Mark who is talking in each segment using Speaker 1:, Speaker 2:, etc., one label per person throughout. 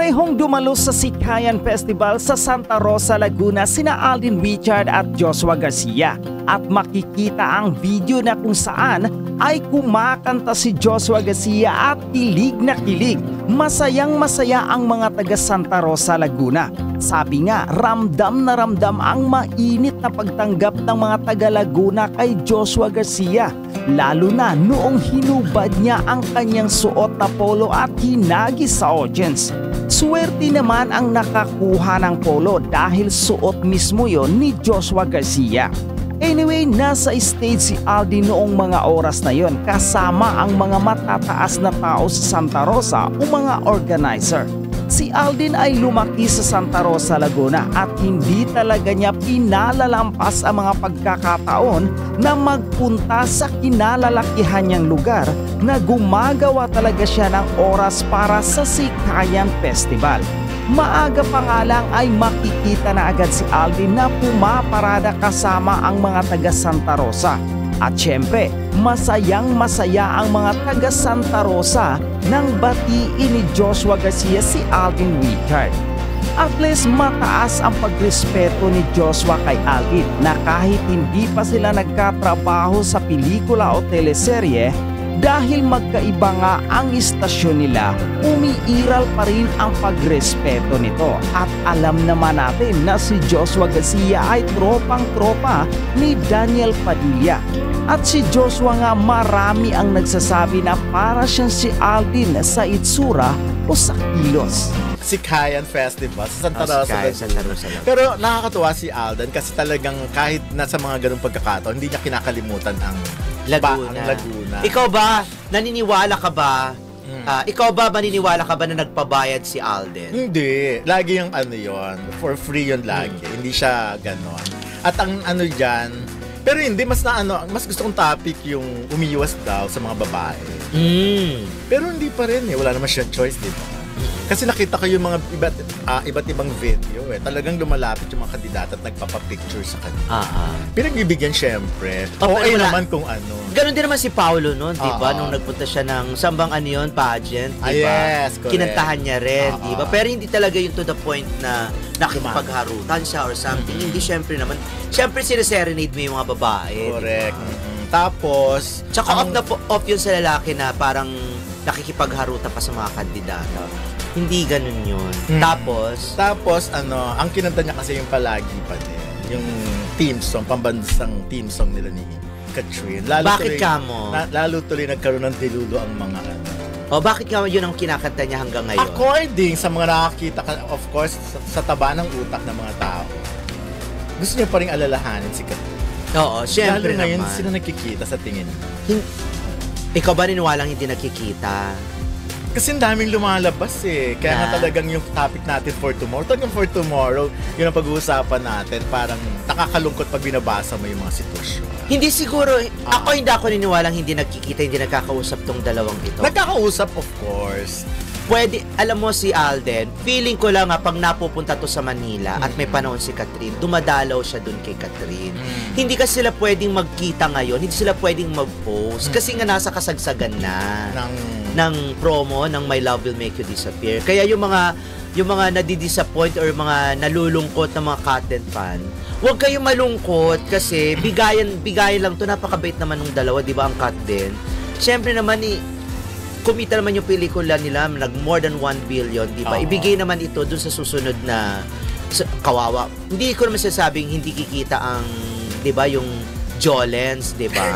Speaker 1: Parehong dumalo sa Sikayan Festival sa Santa Rosa, Laguna sina Alden Richard at Joshua Garcia. At makikita ang video na kung saan ay kumakanta si Joshua Garcia at kilig na kilig. Masayang masaya ang mga taga Santa Rosa, Laguna. Sabi nga, ramdam na ramdam ang mainit na pagtanggap ng mga taga Laguna kay Joshua Garcia. Lalo na noong hinubad niya ang kanyang suot na polo at hinagis sa audience. Swerte naman ang nakakuha ng polo dahil suot mismo yon ni Joshua Garcia. Anyway, nasa stage si Alden noong mga oras na yon kasama ang mga matataas na tao sa Santa Rosa o mga organizer. Si Alden ay lumaki sa Santa Rosa, Laguna at hindi talaga niya pinalalampas ang mga pagkakataon na magpunta sa kinalalakihan niyang lugar na gumagawa talaga siya ng oras para sa Sikayan Festival. Maaga pa nga lang ay makikita na agad si Alden na pumaparada kasama ang mga taga Santa Rosa. At syempre, masayang masaya ang mga taga Santa Rosa nang batiin ni Joshua Garcia si Alden Richard. At least mataas ang pagrespeto ni Joshua kay Alden na kahit hindi pa sila nagkatrabaho sa pelikula o teleserye, dahil magkaiba nga ang istasyon nila, umiiral pa rin ang pagrespeto nito. At alam naman natin na si Joshua Garcia ay tropang-tropa ni Daniel Padilla. At si Joshua nga marami ang nagsasabi na para siyang si Alden sa itsura o sa kilos.
Speaker 2: Sikayan Festival sa Santa Rosa. Pero nakakatuwa si Alden kasi talagang kahit nasa mga ganung pagkakataon, hindi niya kinakalimutan ang Laguna.
Speaker 3: Ikaw ba, naniniwala ka ba? Ikaw ba maniniwala ka ba na nagpabayad si Alden?
Speaker 2: Hindi. Lagi yung yon, for free yun lagi. Hindi siya ganon. At ang dyan, pero hindi, mas gusto kong topic yung umiiwas daw sa mga babae. Pero hindi pa rin wala naman siyang choice, di ba? Kasi nakita ko yung mga iba't ibang video Talagang lumalapit yung mga kandidato at nagpapapicture sa kanila. Pinagbibigyan syempre. Okay naman kung ano.
Speaker 3: Ganon din naman si Paolo noon, di ba? Nung nagpunta siya ng sambang pageant, di ba?
Speaker 2: Yes, correct.
Speaker 3: Kinantahan niya rin, di ba? Pero hindi talaga yung to the point na nakipagharutan siya or something. Hindi, syempre naman. Syempre sinaserenade mo yung mga babae.
Speaker 2: Correct. Tapos,
Speaker 3: tsaka off yun sa lalaki na parang nakikipagharutan pa sa mga kandidato. Hindi ganun yun. Tapos,
Speaker 2: ang kinanta niya kasi yung palagi pa din. Yung team song, pambansang team song nila ni Katrin.
Speaker 3: Bakit ka mo?
Speaker 2: Lalo tuloy nagkaroon ng dilulo ang mga
Speaker 3: bakit ka yun ang kinakanta niya hanggang ngayon?
Speaker 2: According sa mga nakakita, of course, sa taba ng utak ng mga tao, gusto niya pa rin alalahanin si Katrin.
Speaker 3: Oo, syempre
Speaker 2: naman. Lalo ngayon, sila nakikita sa tingin.
Speaker 3: Ikaw ba niniwalang hindi nakikita?
Speaker 2: Kasi ang daming lumalabas Kaya nga talagang yung topic natin for tomorrow. Talagang for tomorrow, yun ang pag-uusapan natin. Parang nakakalungkot pag binabasa mo yung mga sitwasyon.
Speaker 3: Hindi siguro, hindi ako niniwalang hindi nakikita, hindi nagkakausap tong dalawang ito.
Speaker 2: Nagkakausap, of course.
Speaker 3: Pwede, alam mo si Alden, feeling ko lang pag napupunta to sa Manila at may panahon si Katrin, dumadalaw siya dun kay Katrin. Hindi kasi sila pwedeng magkita ngayon, hindi sila pwedeng mag-post kasi nga nasa kasagsagan na ng promo ng My Love Will Make You Disappear. Kaya yung mga nadidisappoint or mga nalulungkot na mga Katden fan, huwag kayong malungkot kasi bigayan lang to. Napakabait naman ng dalawa, di ba, ang Katden. Siyempre naman kumita naman yung pelikula nila, more than 1 billion, di ba? Ibigay naman ito dun sa susunod na kawawa. Hindi ko naman sasabing hindi kikita ang, di ba, yung Jolens, di ba?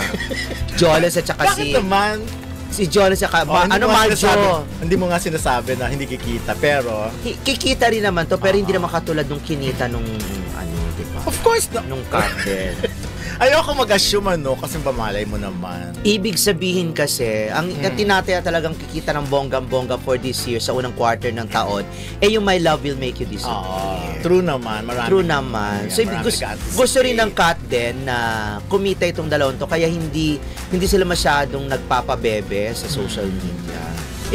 Speaker 3: Jolens at saka
Speaker 2: Bakit naman?
Speaker 3: Si Jolens at saka, Marjo.
Speaker 2: Hindi mo nga sinasabi na hindi kikita, pero
Speaker 3: kikita rin naman to, pero hindi naman katulad nung kinita nung, di ba?
Speaker 2: Of course na.
Speaker 3: Nung Katden.
Speaker 2: Ayoko mag-assume kasi pamalay mo naman.
Speaker 3: Ibig sabihin kasi, ang tinataya talagang kikita ng bonggang-bongga for this year sa unang quarter ng taon, yung My Love Will Make You Disappear.
Speaker 2: True naman.
Speaker 3: True naman. So, gusto rin ng Katden na kumita itong dalawang to, kaya hindi sila masyadong nagpapabebe sa social media.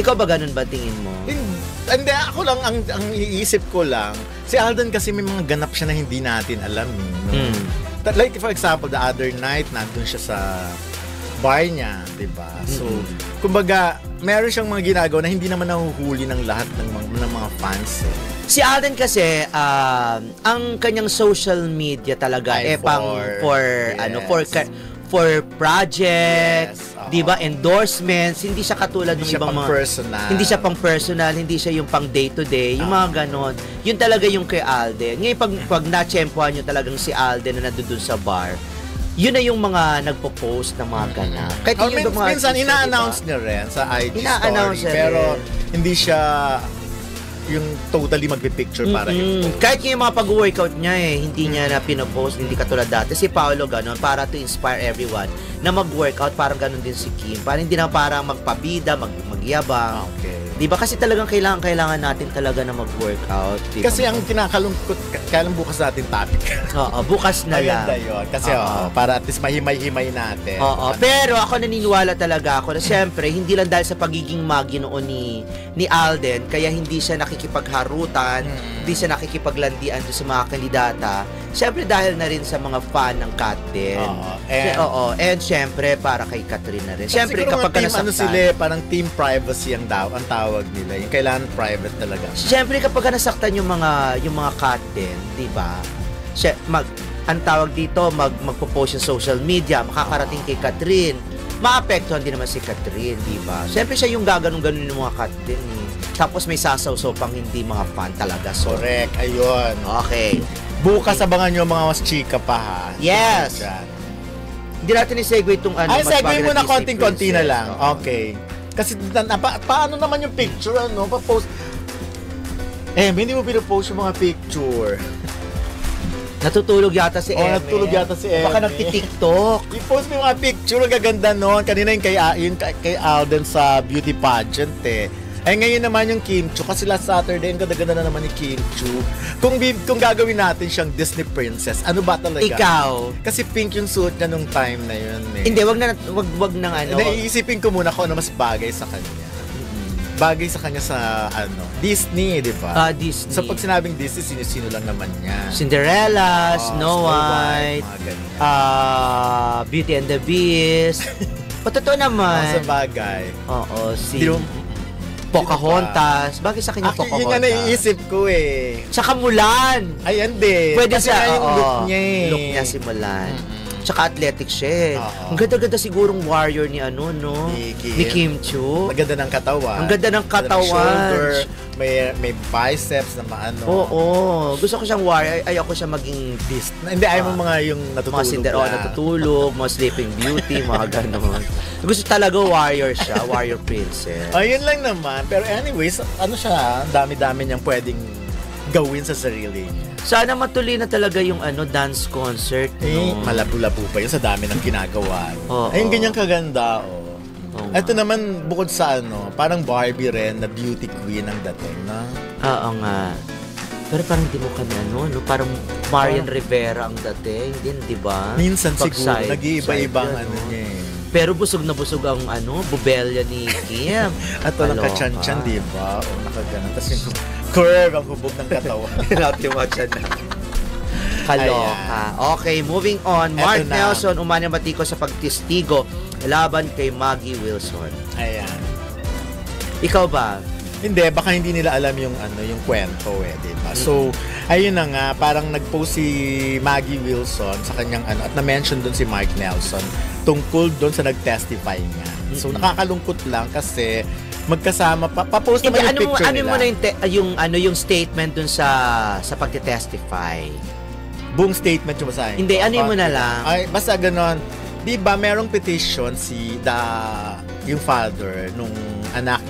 Speaker 3: Ikaw ba ganun ba tingin mo?
Speaker 2: Hindi, ako lang, ang iisip ko lang, si Alden kasi may mga ganap siya na hindi natin alam. Like for example, the other night, nandun siya sa bar niya, di ba? So, kumbaga, meron siyang mga ginagawa na hindi naman nahuhuli ng lahat ng mga fans.
Speaker 3: Si Alden kasi, ang kanyang social media talaga
Speaker 2: Ay,
Speaker 3: for project,
Speaker 2: Yes,
Speaker 3: 'di ba? Endorsements, hindi siya katulad ng
Speaker 2: Hindi siya
Speaker 3: ibang
Speaker 2: pang
Speaker 3: mga
Speaker 2: personal.
Speaker 3: Hindi siya pang personal, hindi siya yung pang day to day, yung mga ganon. Yun talaga yung kay Alden. Ngayon pag na-tsempohan nyo talagang si Alden na nandun sa bar, yun na yung mga nagpo-post ng mga ganap. Kahit yung mga
Speaker 2: minsan
Speaker 3: artista,
Speaker 2: ina-announce
Speaker 3: diba?
Speaker 2: niya rin sa IG
Speaker 3: Ina-announce
Speaker 2: story,
Speaker 3: niya
Speaker 2: pero
Speaker 3: rin.
Speaker 2: hindi siya yung totally magpipicture para i-post.
Speaker 3: Kahit yung mga pag-workout niya hindi niya na pinopost, hindi katulad dati. Si Paolo ganon, para to inspire everyone na mag-workout, parang ganon din si Kim. Parang hindi na parang magpabida, magyabang.
Speaker 2: Okay.
Speaker 3: Di ba? Kasi talagang kailangan natin talaga na mag-workout. Diba?
Speaker 2: Kasi ang kinakalungkot, kailan bukas natin topic.
Speaker 3: Oo, bukas na lang.
Speaker 2: Maganda yun. Kasi para at least mahimay-himay natin.
Speaker 3: Oo, pero ako naniniwala talaga ako na siyempre, hindi lang dahil sa pagiging magi noon ni Alden, kaya hindi siya nakikipagharutan, hindi siya nakikipaglandian doon sa mga kandidata. Siyempre dahil na rin sa mga fan ng Kat din. And siyempre para kay Catherine na rin. Siyempre kapag
Speaker 2: team, parang team privacy ang tawag nila. Yung kailangan private talaga.
Speaker 3: Siyempre kapag nasaktan yung mga Kat din, 'di ba? Ang tawag dito, magpo-post yung social media, makakarating kay Catherine. Maapektuhan din naman si Catherine, di ba? Siyempre siya yung gaganong-ganon ng mga Kat din. Tapos may sasaw-saw pang hindi mga fan talaga. So,
Speaker 2: correct, ayun.
Speaker 3: Okay.
Speaker 2: Bukas abangan nyo mga mas chika pa ha.
Speaker 3: Yes. Hindi natin i-segue itong
Speaker 2: Ay, segue mo na konting-konti na lang. Okay. Kasi paano naman yung picture, pa-post. Hindi mo pinopost yung mga picture.
Speaker 3: Natutulog yata si Eme.
Speaker 2: Natutulog yata si Eme.
Speaker 3: Baka nagti-TikTok.
Speaker 2: I-post mo yung mga picture, ang gaganda nun. Kanina yung kay Alden sa beauty pageant ngayon naman yung Kim Chu, kasi last Saturday, ang ganda-ganda na naman ni Kim Chu. Kung gagawin natin siyang Disney princess, ano ba talaga?
Speaker 3: Ikaw.
Speaker 2: Kasi pink yung suit niya nung time na yun.
Speaker 3: Hindi, wag nang ano.
Speaker 2: Naiisipin ko muna kung ano mas bagay sa kanya. Bagay sa kanya sa Disney, di ba?
Speaker 3: Disney.
Speaker 2: So pag sinabing Disney, sino-sino lang naman niya.
Speaker 3: Cinderella, Snow White, Beauty and the Beast. Totoo naman.
Speaker 2: Sa bagay.
Speaker 3: Oo, Pocahontas. Bagay sa kanya Pocahontas.
Speaker 2: Yun nga naiisip ko
Speaker 3: Tsaka Mulan.
Speaker 2: Ay, hindi.
Speaker 3: Pwede
Speaker 2: kasi
Speaker 3: sa
Speaker 2: yung look niya
Speaker 3: Look niya si Mulan. Tsaka athletic siya. Ang ganda-ganda sigurong warrior ni ni Kim Chu.
Speaker 2: Ang ganda ng katawan.
Speaker 3: Ang ganda ng katawan.
Speaker 2: Shoulder, may biceps na maano.
Speaker 3: Oo. Gusto ko siyang warrior. Ayoko siya maging
Speaker 2: Hindi, ayaw mo mga yung natutulog.
Speaker 3: Mga Cinderella natutulog, mga Sleeping Beauty, mga gano'n. Gusto talaga warrior siya, warrior princess.
Speaker 2: Ayun lang naman. Pero anyways, dami-dami niyang pwedeng gawin sa sarili niya.
Speaker 3: Sana matuloy na talaga yung dance concert.
Speaker 2: Malabo-labo pa yun sa dami ng ginagawa. Ayun, ganyang kaganda. Ito naman, bukod sa parang Barbie rin na beauty queen ang dating, na?
Speaker 3: Oo nga. Pero parang hindi mo kami parang Marian Rivera ang dating din, di ba?
Speaker 2: Minsan siguro, nag-iiba-ibang niya
Speaker 3: Pero busog na busog ang bubelya ni Kim.
Speaker 2: At walang kachan-chan, di ba? O nakaganan. Tapos yung curve ang hubog ng katawan.
Speaker 3: Natin na. Kaloka. Okay, moving on. Mark Nelson, umanyamati ko sa pagtistigo laban kay Maggie Wilson.
Speaker 2: Ayan.
Speaker 3: Ikaw ba?
Speaker 2: Hindi, baka hindi nila alam yung yung kwento diba? So, ayun na nga, parang nag-post si Maggie Wilson sa kanyang at na-mention doon si Mark Nelson tungkol doon sa nag-testify niya. So, nakakalungkot lang kasi magkasama pa-post naman yung picture nila.
Speaker 3: Ano mo yung statement doon sa pagte-testify?
Speaker 2: Buong statement yung basahin.
Speaker 3: Hindi, mo na lang.
Speaker 2: Ay, basta ganon. Di ba merong petition yung father nung anak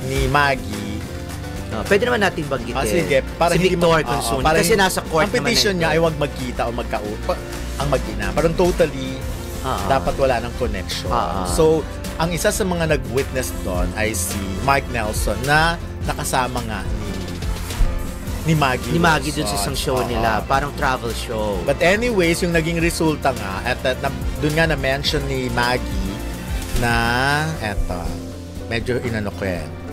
Speaker 2: ni Maggie.
Speaker 3: Pwede naman natin banggitin.
Speaker 2: Sige, para
Speaker 3: si Victor Consun. Kasi nasa court
Speaker 2: ang petition niya ay huwag magkita o ang mag-ina. Parang totally dapat wala ng connection. So, ang isa sa mga nag-witness doon ay si Mark Nelson na nakasama nga ni Maggie. Ni
Speaker 3: Maggie doon sa isang show nila. Parang travel show.
Speaker 2: But anyways, yung naging resulta nga, doon nga na-mention ni Maggie na, medyo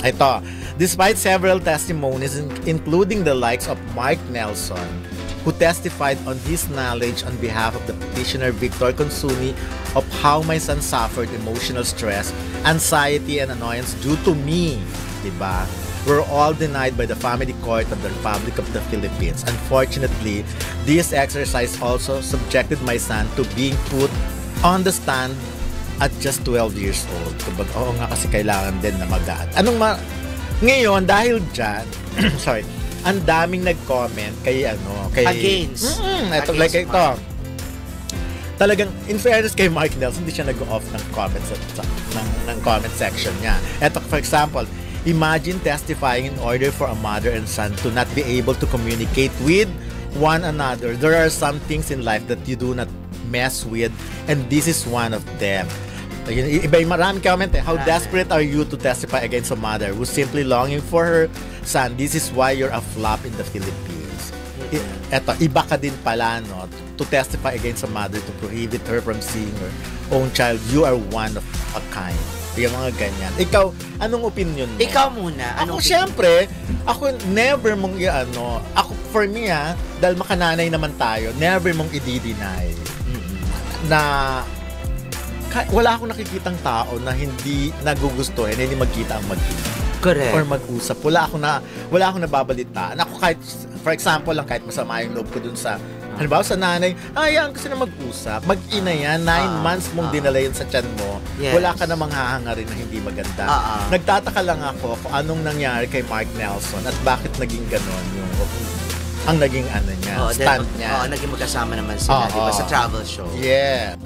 Speaker 2: Ito, despite several testimonies including the likes of Mark Nelson, who testified on his knowledge on behalf of the petitioner Victor Consuni of how my son suffered emotional stress, anxiety, and annoyance due to me, diba? Were all denied by the Family Court of the Republic of the Philippines. Unfortunately, this exercise also subjected my son to being put on the stand at just 12 years old. Kumbaga, oo nga kasi kailangan din na magaan. Ngayon, dahil dyan, sorry, ang daming nag-comment kay
Speaker 3: Against.
Speaker 2: Like ito. Talagang, in fairness kay Mark Nelson, hindi siya nag-off ng comments ng comment section niya. Ito, for example, imagine testifying in order for a mother and son to not be able to communicate with one another. There are some things in life that you do not mess with, and this is one of them. Maraming comment How desperate are you to testify against a mother who's simply longing for her son? This is why you're a flop in the Philippines. Eto, iba ka din pala, no? To testify against a mother to prohibit her from seeing her own child. You are one of a kind. Yung mga ganyan. Ikaw, anong opinion mo?
Speaker 3: Ikaw muna.
Speaker 2: Ako, syempre, never mong ako, for me, dahil makananay naman tayo, never mong i-deny na wala akong nakikitang tao na hindi nagugustuhin, hindi magkita ang magkita.
Speaker 3: Correct.
Speaker 2: Or mag-usap. Wala akong nababalitaan. Ako kahit, for example lang, kahit masama yung loob ko dun sa, halimbawa sa nanay, yan kasi na mag-usap. Mag-ina yan, 9 months mong dinala yun sa tiyan mo. Yes. Wala ka namang hahangarin na hindi maganda. Nagtataka lang ako kung anong nangyari kay Mark Nelson at bakit naging ganon yung ang naging niya, stand niya.
Speaker 3: Naging magkasama naman sila, di ba, sa travel show.
Speaker 2: Yeah.